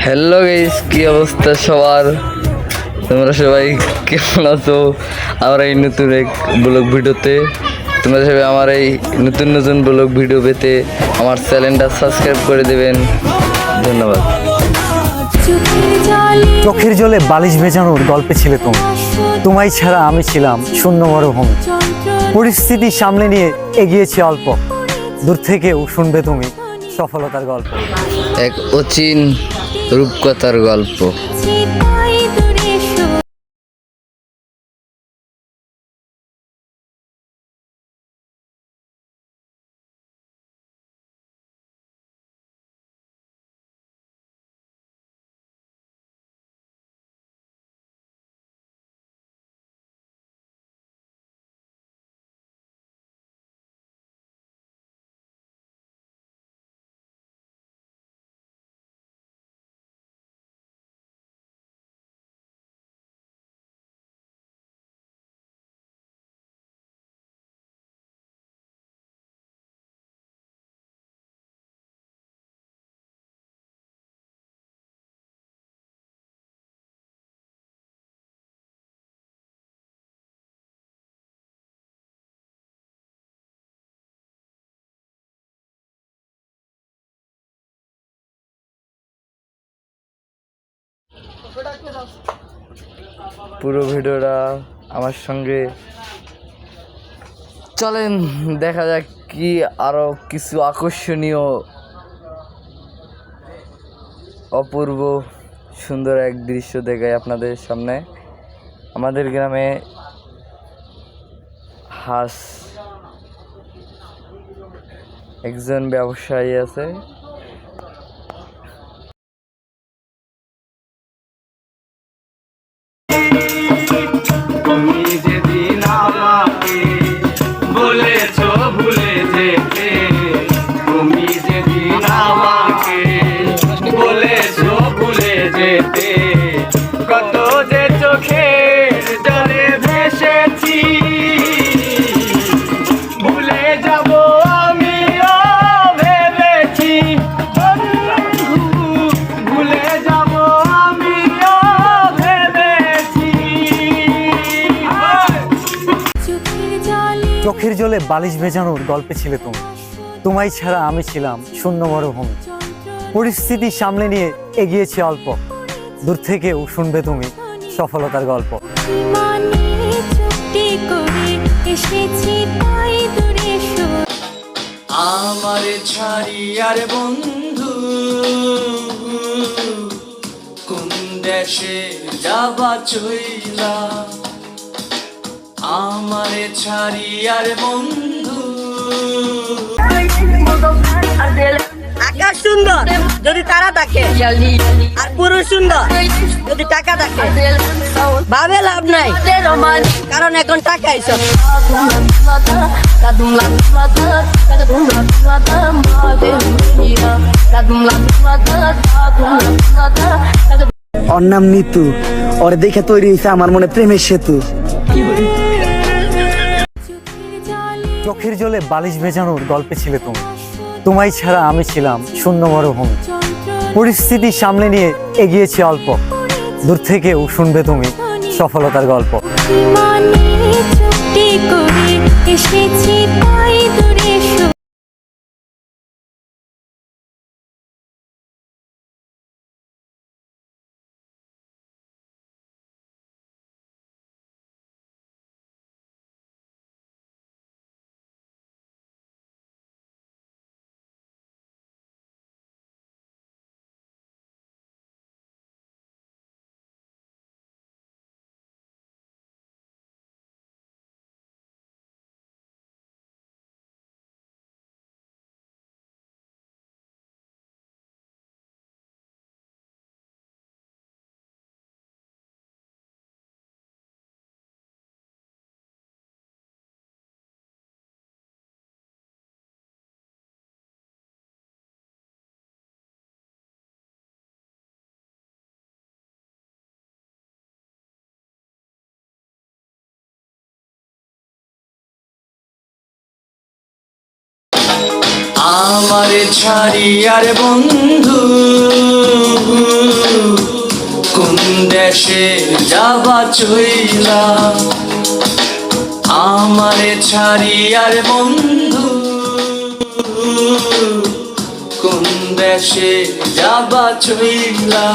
Hello guys, কি অবস্থা সবার? তোমরা সবাই কেমন আছো? আমরা এই নতুন এক ব্লগ ভিডিওতে তোমরা সবাই আমার এই নতুন নতুন ব্লগ ভিডিও পেতে আমার চ্যানেলটা সাবস্ক্রাইব করে দেবেন। ধন্যবাদ। চোখের জলে বালিশ ভেজানোর গল্পে ছিলে তুমি, তোমায় ছাড়া আমি ছিলাম শূন্য মরুভূমি। পরিস্থিতি সামলে নিয়ে এগিয়েছি অল্প, দূর থেকেও শুনবে তুমি সফলতার গল্প। এক অচিন রূপকথার গল্প। পুরো ভিডিওটা আমার সঙ্গে চলেন, দেখা যাক কি আরো কিছু আকর্ষণীয় অপূর্ব সুন্দর এক দৃশ্য দেখাই আপনাদের সামনে। আমাদের গ্রামে হাঁস একজন ব্যবসায়ী আছে। তুমি যেদিন আমাকে বলেছো ভুলে যেতে, তুমি যেদিন আমাকে বলেছো ভুলে যেতে, কত যে চোখের জলে ভেসেছি, ভুলে যাব আমিও ভেবেছি, ভুলে যাব আমিও ভেবেছি। চোখের জলে বালিশ ভেজানোর গল্পে ছিলে তুমি, তোমায় ছাড়া আমি ছিলাম শূন্য মরুভূমি। পরিস্থিতি সামলে নিয়ে এগিয়েছি অল্প, দূর থেকেও শুনবে তুমি সফলতার গল্প। আমার ছাড়িয়ার বন্ধু কোন দেশে যাবা চইলা, আমার ছাড়িয়ার বন্ধু। আকাশ সুন্দর যদি তারা থাকে, আর পুরুষ সুন্দর যদি টাকা থাকে, ভাবে লাভ নাই, কারণ এখন টাকাই সব। ওর নাম নিতু, ওর দেখে তৈরি হয়েছে আমার মনে প্রেমের সেতু। চোখের জলে বালিশ ভেজানোর গল্পে ছিলে তুমি, তোমায় ছাড়া আমি ছিলাম শূন্য মরুভূমি। পরিস্থিতি সামলে নিয়ে এগিয়েছি অল্প, দূর থেকেও শুনবে তুমি সফলতার গল্প। আমার ছাড়িয়ার বন্ধু দেশে যাবা চইলা আমারে ছাড়ি আর বন্ধু কোন দেশে যাবা চইলা